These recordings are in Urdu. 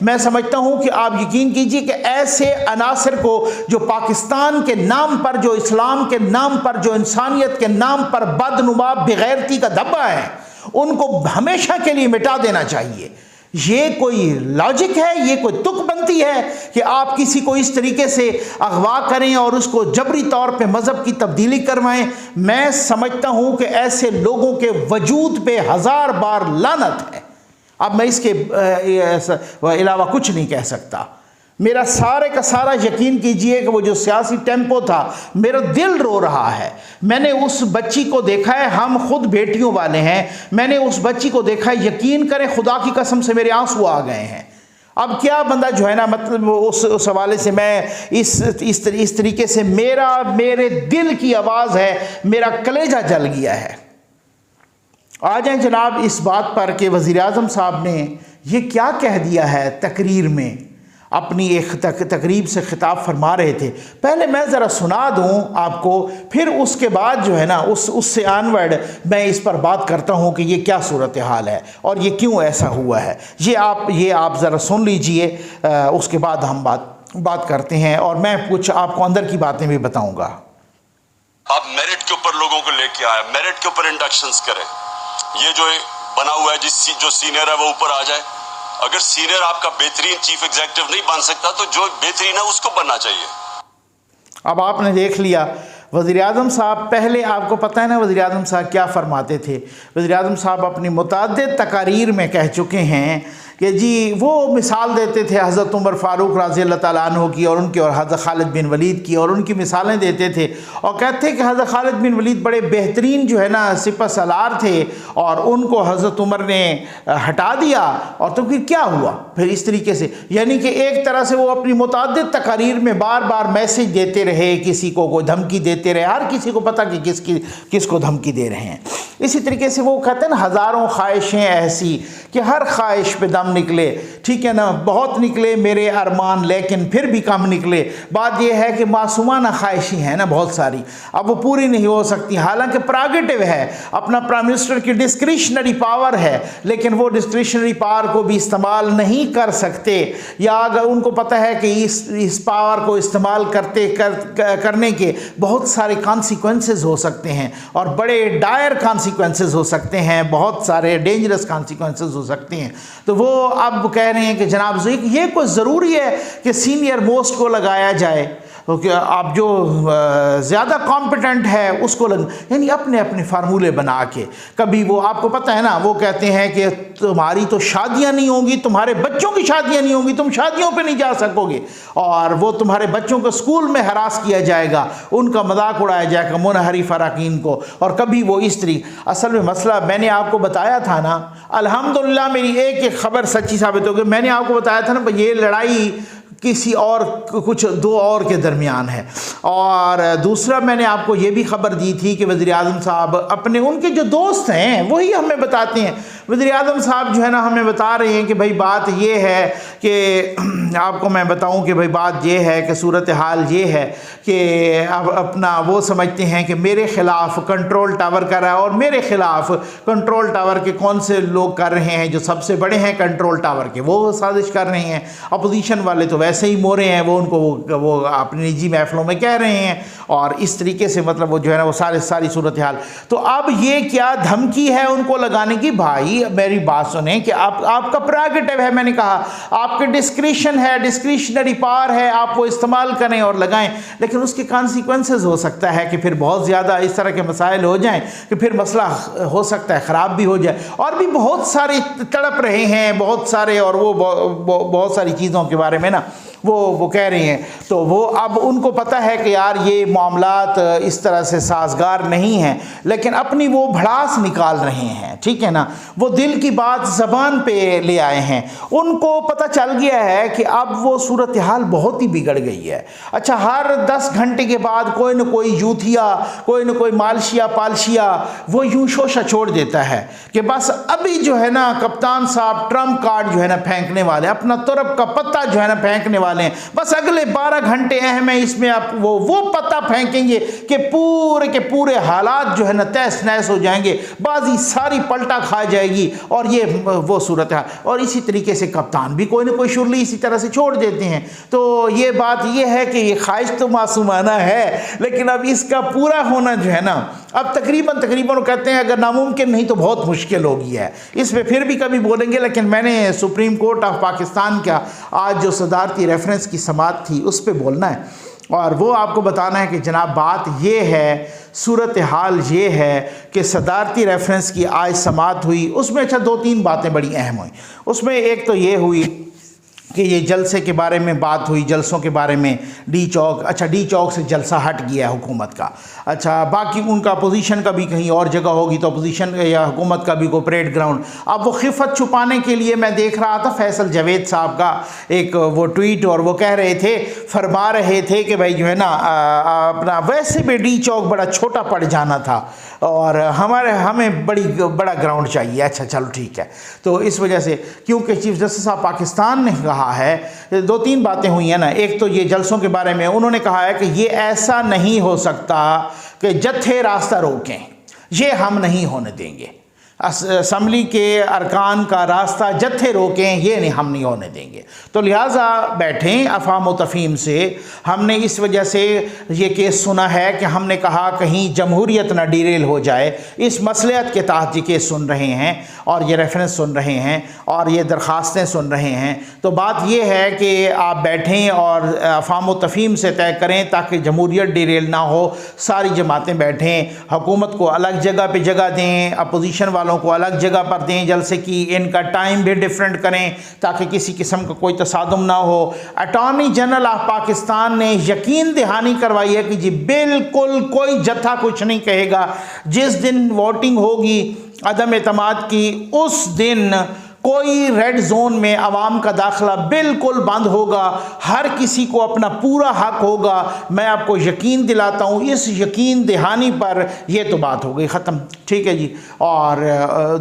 میں سمجھتا ہوں کہ آپ یقین کیجئے کہ ایسے عناصر کو جو پاکستان کے نام پر، جو اسلام کے نام پر، جو انسانیت کے نام پر بدنما بغیرتی کا دھبا ہے، ان کو ہمیشہ کے لیے مٹا دینا چاہیے۔ یہ کوئی لاجک ہے؟ یہ کوئی تک بنتی ہے کہ آپ کسی کو اس طریقے سے اغوا کریں اور اس کو جبری طور پہ مذہب کی تبدیلی کروائیں؟ میں سمجھتا ہوں کہ ایسے لوگوں کے وجود پہ 1000 بار لعنت ہے۔ اب میں اس کے علاوہ کچھ نہیں کہہ سکتا۔ میرا سارے کا سارا یقین کیجئے کہ وہ جو سیاسی ٹیمپو تھا، میرا دل رو رہا ہے۔ میں نے اس بچی کو دیکھا ہے، ہم خود بیٹیوں والے ہیں، میں نے اس بچی کو دیکھا ہے، یقین کریں خدا کی قسم سے میرے آنسو آ گئے ہیں۔ اب کیا بندہ جو ہے نا، مطلب اس حوالے سے میں اس طریقے سے میرے دل کی آواز ہے، میرا کلیجہ جل گیا ہے۔ آ جائیں جناب اس بات پر کہ وزیر اعظم صاحب نے یہ کیا کہہ دیا ہے تقریر میں، اپنی ایک تقریب سے خطاب فرما رہے تھے۔ پہلے میں ذرا سنا دوں آپ کو، پھر اس کے بعد جو ہے نا اس سے آنورڈ میں اس پر بات کرتا ہوں کہ یہ کیا صورتحال ہے اور یہ کیوں ایسا ہوا ہے۔ یہ آپ ذرا سن لیجئے، اس کے بعد ہم بات کرتے ہیں اور میں کچھ آپ کو اندر کی باتیں بھی بتاؤں گا۔ آپ میرٹ کے اوپر لوگوں کو لے کے آئے، میرٹ کے اوپر انڈکشنز کریں۔ یہ جو بنا ہوا ہے جو سینئر ہے وہ اوپر آ جائے۔ اگر سینئر آپ کا بہترین چیف ایگزیکٹو نہیں بن سکتا تو جو بہترین ہے اس کو بننا چاہیے۔ اب آپ نے دیکھ لیا وزیر اعظم صاحب، پہلے آپ کو پتہ ہے نا وزیر اعظم صاحب کیا فرماتے تھے؟ وزیر اعظم صاحب اپنی متعدد تقاریر میں کہہ چکے ہیں کہ جی وہ مثال دیتے تھے حضرت عمر فاروق رضی اللہ تعالیٰ عنہ کی اور ان کی، اور حضرت خالد بن ولید کی، اور ان کی مثالیں دیتے تھے اور کہتے کہ حضرت خالد بن ولید بڑے بہترین جو ہے نا سپہ سالار تھے اور ان کو حضرت عمر نے ہٹا دیا، اور تو پھر کیا ہوا؟ پھر اس طریقے سے یعنی کہ ایک طرح سے وہ اپنی متعدد تقاریر میں بار بار میسج دیتے رہے، کسی کو کوئی دھمکی دیتے رہے، ہر کسی کو پتہ کہ کس کو دھمکی دے رہے ہیں۔ اسی طریقے سے وہ کہتے ہیں نا ہزاروں خواہشیں ایسی کہ ہر خواہش پہ دم نکلے، ٹھیک ہے نا، بہت نکلے میرے ارمان لیکن پھر بھی کم نکلے۔ بات یہ ہے کہ معصومانہ خواہشیں ہیں نا بہت ساری، اب وہ پوری نہیں ہو سکتی، حالانکہ پراگیٹو ہے، اپنا پرائم منسٹر کی ڈسکریشنری پاور ہے، لیکن وہ ڈسکریشنری پاور کو بھی استعمال نہیں کر سکتے، یا اگر ان کو پتہ ہے کہ اس پاور کو استعمال کرنے کے بہت سارے کانسیکوینسز ہو سکتے ہیں اور بڑے ڈائر کانسیکوینسز ہو سکتے ہیں، بہت سارے ڈینجرس کانسیکوینسز ہو سکتے ہیں، تو وہ اب کہہ رہے ہیں کہ جناب یہ کوئی ضروری ہے کہ سینئر موسٹ کو لگایا جائے، کہ آپ جو زیادہ کمپیٹنٹ ہے اس کو یعنی اپنے فارمولے بنا کے، کبھی وہ آپ کو پتہ ہے نا وہ کہتے ہیں کہ تمہاری تو شادیاں نہیں ہوں گی، تمہارے بچوں کی شادیاں نہیں ہوں گی، تم شادیوں پہ نہیں جا سکو گے، اور وہ تمہارے بچوں کو اسکول میں ہراس کیا جائے گا، ان کا مذاق اڑایا جائے گا منحرف اراکین کو، اور کبھی وہ اس طریقے۔ اصل میں مسئلہ میں نے آپ کو بتایا تھا نا، الحمدللہ میری ایک خبر سچی ثابت ہو گئی، میں نے آپ کو بتایا تھا نا یہ لڑائی کسی اور کچھ دو اور کے درمیان ہے، اور دوسرا میں نے آپ کو یہ بھی خبر دی تھی کہ وزیر اعظم صاحب ان کے جو دوست ہیں وہی ہمیں بتاتے ہیں۔ وزیر اعظم صاحب جو ہے نا ہمیں بتا رہے ہیں کہ بھائی بات یہ ہے کہ آپ کو میں بتاؤں کہ بھائی بات یہ ہے کہ صورتحال یہ ہے کہ اب اپنا وہ سمجھتے ہیں کہ میرے خلاف کنٹرول ٹاور کر رہا ہے، اور میرے خلاف کنٹرول ٹاور کے کون سے لوگ کر رہے ہیں؟ جو سب سے بڑے ہیں کنٹرول ٹاور کے، وہ سازش کر رہے ہیں۔ اپوزیشن والے تو ویسے ہی مورے ہیں، وہ ان کو وہ اپنی نجی محفلوں میں کہہ رہے ہیں، اور اس طریقے سے مطلب وہ جو ہے نا وہ ساری صورتحال۔ تو اب یہ کیا دھمکی ہے ان کو لگانے کی؟ بھائی میری بات سنیں کہ آپ کا پریروگیٹو ہے، میں نے کہا آپ کے ڈسکریشن ہے، ڈسکریشنری پاور ہے، آپ وہ استعمال کریں اور لگائیں، لیکن اس کے کانسیکوینسز ہو سکتا ہے کہ پھر بہت زیادہ اس طرح کے مسائل ہو جائیں کہ پھر مسئلہ ہو سکتا ہے خراب بھی ہو جائے، اور بھی بہت سارے تڑپ رہے ہیں بہت سارے، اور وہ بہت ساری چیزوں کے بارے میں نا وہ کہہ رہے ہیں۔ تو وہ اب ان کو پتہ ہے کہ یار یہ معاملات اس طرح سے سازگار نہیں ہیں، لیکن اپنی وہ بھڑاس نکال رہے ہیں، ٹھیک ہے نا، وہ دل کی بات زبان پہ لے آئے ہیں۔ ان کو پتہ چل گیا ہے کہ اب وہ صورتحال بہت ہی بگڑ گئی ہے۔ اچھا، ہر 10 گھنٹے کے بعد کوئی نہ کوئی یوتھیا، کوئی نہ کوئی مالشیا پالشیا وہ یوں شوشہ چھوڑ دیتا ہے کہ بس ابھی جو ہے نا کپتان صاحب ٹرمپ کارڈ جو ہے نا پھینکنے والے، اپنا ترب کا پتہ جو ہے نا پھینکنے والے والے ہیں, بس اگلے 12 گھنٹے اہم ہیں. اس میں آپ وہ پتہ پھینکیں گے کہ پورے کے پورے حالات جو ہے نا تیس نیس ہو جائیں گے, بازی ساری پلٹا کھا جائے گی, اور یہ وہ صورت ہے. اور اسی طریقے سے کپتان بھی کوئی نہ کوئی شرلی اسی طرح سے چھوڑ دیتے ہیں. تو یہ بات یہ ہے کہ یہ خواہش تو معصومانہ ہے, لیکن اب اس کا پورا ہونا جو ہے نا اب تقریباً کہتے ہیں اگر ناممکن نہیں تو بہت مشکل ہو گیا ہے. اس میں پھر بھی کبھی بولیں گے, لیکن میں نے سپریم کورٹ آف پاکستان کا آج جو صدارتی ریفرنس کی سماعت تھی اس پہ بولنا ہے, اور وہ آپ کو بتانا ہے کہ جناب بات یہ ہے, صورتحال یہ ہے کہ صدارتی ریفرنس کی آج سماعت ہوئی. اس میں اچھا 2-3 باتیں بڑی اہم ہوئیں. اس میں ایک تو یہ ہوئی کہ یہ جلسے کے بارے میں بات ہوئی, جلسوں کے بارے میں. ڈی چوک سے جلسہ ہٹ گیا ہے حکومت کا. اچھا باقی ان کا اپوزیشن کا بھی کہیں اور جگہ ہوگی تو اپوزیشن یا حکومت کا بھی کوئی پریڈ گراؤنڈ. اب وہ خفت چھپانے کے لیے میں دیکھ رہا تھا فیصل جاوید صاحب کا ایک وہ ٹویٹ, اور وہ کہہ رہے تھے, فرما رہے تھے کہ بھائی جو ہے نا اپنا ویسے بھی ڈی چوک بڑا چھوٹا پڑ جانا تھا اور ہمیں بڑا گراؤنڈ چاہیے. اچھا چلو ٹھیک ہے. تو اس وجہ سے کیونکہ چیف جسٹس آف پاکستان نے کہا ہے, 2-3 باتیں ہوئی ہیں نا. ایک تو یہ جلسوں کے بارے میں انہوں نے کہا ہے کہ یہ ایسا نہیں ہو سکتا کہ جتھے راستہ روکیں, یہ ہم نہیں ہونے دیں گے. اسمبلی کے ارکان کا راستہ جتھے روکیں یہ نہیں ہم نہیں ہونے دیں گے. تو لہٰذا بیٹھیں افہام و تفہیم سے. ہم نے اس وجہ سے یہ کیس سنا ہے کہ ہم نے کہا کہیں جمہوریت نہ ڈیریل ہو جائے. اس مصلحت کے تحت یہ کیس سن رہے ہیں اور یہ ریفرنس سن رہے ہیں اور یہ درخواستیں سن رہے ہیں. تو بات یہ ہے کہ آپ بیٹھیں اور افہام و تفہیم سے طے کریں تاکہ جمہوریت ڈیریل نہ ہو. ساری جماعتیں بیٹھیں, حکومت کو الگ جگہ پہ جگہ دیں, اپوزیشن والوں کو الگ جگہ پر دیں جلسے کی, ان کا ٹائم بھی ڈیفرنٹ کریں تاکہ کسی قسم کا کوئی تصادم نہ ہو. اٹارنی جنرل آف پاکستان نے یقین دہانی کروائی ہے کہ جی بالکل کوئی جتھا کچھ نہیں کہے گا. جس دن ووٹنگ ہوگی عدم اعتماد کی اس دن کوئی ریڈ زون میں عوام کا داخلہ بالکل بند ہوگا. ہر کسی کو اپنا پورا حق ہوگا. میں آپ کو یقین دلاتا ہوں اس یقین دہانی پر یہ تو بات ہو گئی ختم. ٹھیک ہے جی. اور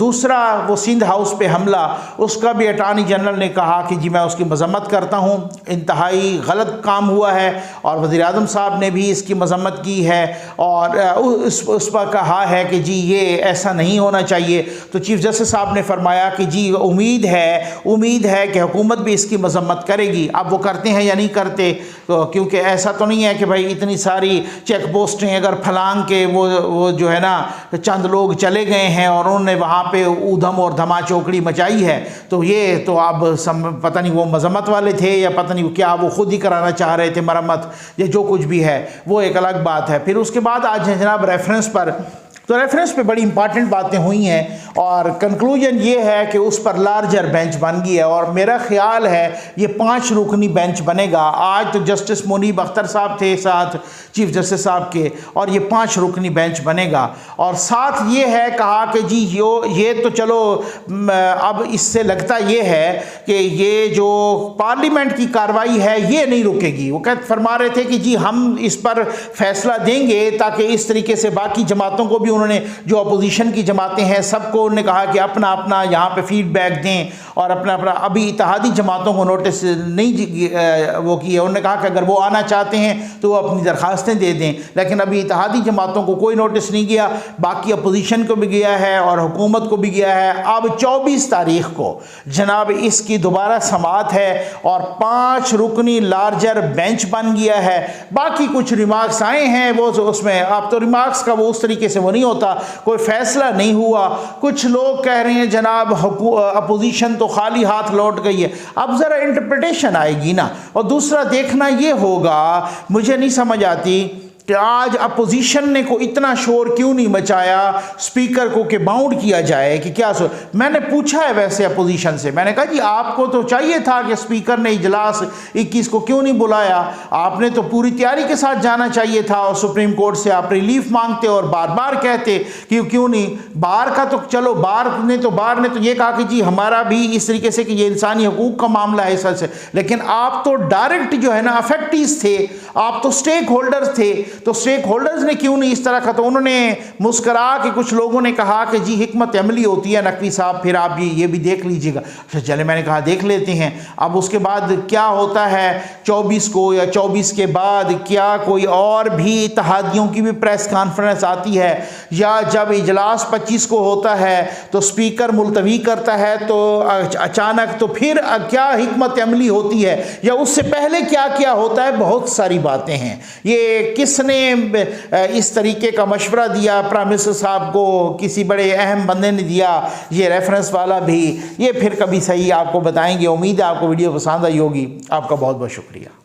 دوسرا وہ سندھ ہاؤس پہ حملہ, اس کا بھی اٹارنی جنرل نے کہا کہ جی میں اس کی مذمت کرتا ہوں, انتہائی غلط کام ہوا ہے, اور وزیر اعظم صاحب نے بھی اس کی مذمت کی ہے اور اس پر کہا ہے کہ جی یہ ایسا نہیں ہونا چاہیے. تو چیف جسٹس صاحب نے فرمایا کہ جی امید ہے کہ حکومت بھی اس کی مذمت کرے گی. اب وہ کرتے ہیں یا نہیں کرتے, کیونکہ ایسا تو نہیں ہے کہ بھائی اتنی ساری چیک پوسٹیں اگر پھلانگ کے وہ جو ہے نا چند لوگ چلے گئے ہیں اور انہوں نے وہاں پہ اودھم اور دھما چوکڑی مچائی ہے, تو یہ تو اب پتہ نہیں وہ مذمت والے تھے یا پتہ نہیں کیا وہ خود ہی کرانا چاہ رہے تھے مرمت, یا جو کچھ بھی ہے وہ ایک الگ بات ہے. پھر اس کے بعد آج جناب ریفرنس پر, تو ریفرنس پہ بڑی امپارٹنٹ باتیں ہوئی ہیں اور کنکلوژن یہ ہے کہ اس پر لارجر بینچ بن گئی ہے, اور میرا خیال ہے یہ 5 رکنی بینچ بنے گا. آج تو جسٹس منیب اختر صاحب تھے ساتھ چیف جسٹس صاحب کے, اور یہ 5 رکنی بینچ بنے گا. اور ساتھ یہ ہے کہا کہ جی یہ تو چلو اب اس سے لگتا یہ ہے کہ یہ جو پارلیمنٹ کی کارروائی ہے یہ نہیں رکے گی. وہ فرما رہے تھے کہ جی ہم اس پر فیصلہ دیں گے تاکہ اس طریقے سے باقی جماعتوں کو بھی, انہوں نے جو اپوزیشن کی جماعتیں ہیں سب کو انہوں نے کہا کہ اپنا یہاں پہ فیڈ بیک دیں, اور اپنا ابھی اتحادی جماعتوں کو نوٹس نہیں وہ کیا. انہوں نے کہا کہ اگر وہ آنا چاہتے ہیں تو وہ اپنی درخواستیں دے دیں, لیکن ابھی اتحادی جماعتوں کو کوئی نوٹس نہیں گیا, باقی اپوزیشن کو بھی گیا ہے اور حکومت کو بھی گیا ہے. اب 24 تاریخ کو جناب اس کی دوبارہ سماعت ہے اور 5 رکنی لارجر بینچ بن گیا ہے. باقی کچھ ریمارکس آئے ہیں وہ اس میں, اب تو ریمارکس کا وہ اس طریقے سے وہ نہیں ہوتا, کوئی فیصلہ نہیں ہوا. کچھ لوگ کہہ رہے ہیں جناب اپوزیشن تو خالی ہاتھ لوٹ گئی ہے. اب ذرا انٹرپریٹیشن آئے گی نا, اور دوسرا دیکھنا یہ ہوگا, مجھے نہیں سمجھ آتی کہ آج اپوزیشن نے کو اتنا شور کیوں نہیں مچایا سپیکر کو کہ باؤنڈ کیا جائے کہ کیا میں نے پوچھا ہے ویسے اپوزیشن سے, میں نے کہا جی آپ کو تو چاہیے تھا کہ سپیکر نے اجلاس 21 کو کیوں نہیں بلایا, آپ نے تو پوری تیاری کے ساتھ جانا چاہیے تھا, اور سپریم کورٹ سے آپ ریلیف مانگتے اور بار بار کہتے کہ کیوں نہیں. بار کا تو چلو بار نے تو یہ کہا کہ جی ہمارا بھی اس طریقے سے کہ یہ انسانی حقوق کا معاملہ ہے اس سے, لیکن آپ تو ڈائریکٹ جو ہے نا افیکٹیز تھے, آپ تو سٹیک ہولڈرز تھے. تو سٹیک ہولڈرز نے کیوں نہیں اس طرح کا؟ تو انہوں نے مسکرا کے کچھ لوگوں نے کہا کہ جی حکمت عملی ہوتی ہے نقوی صاحب، پھر آپ یہ بھی دیکھ لیجئے گا۔ اچھا چلے، میں نے کہا دیکھ لیتے ہیں۔ اب اس کے بعد کیا ہوتا ہے 24 کو یا 24 کے بعد کیا کوئی اور بھی اتحادیوں کی بھی پریس کانفرنس آتی ہے، یا جب اجلاس 25 کو ہوتا ہے تو سپیکر ملتوی کرتا ہے تو اچانک، تو پھر کیا حکمت عملی ہوتی ہے، یا اس سے پہلے کیا کیا ہوتا ہے؟ بہت ساری باتیں ہیں۔ یہ کس نے اس طریقے کا مشورہ دیا پرائم منسٹر صاحب کو؟ کسی بڑے اہم بندے نے دیا، یہ ریفرنس والا بھی، یہ پھر کبھی صحیح آپ کو بتائیں گے۔ امید ہے آپ کو ویڈیو پسند آئی ہوگی۔ آپ کا بہت بہت شکریہ۔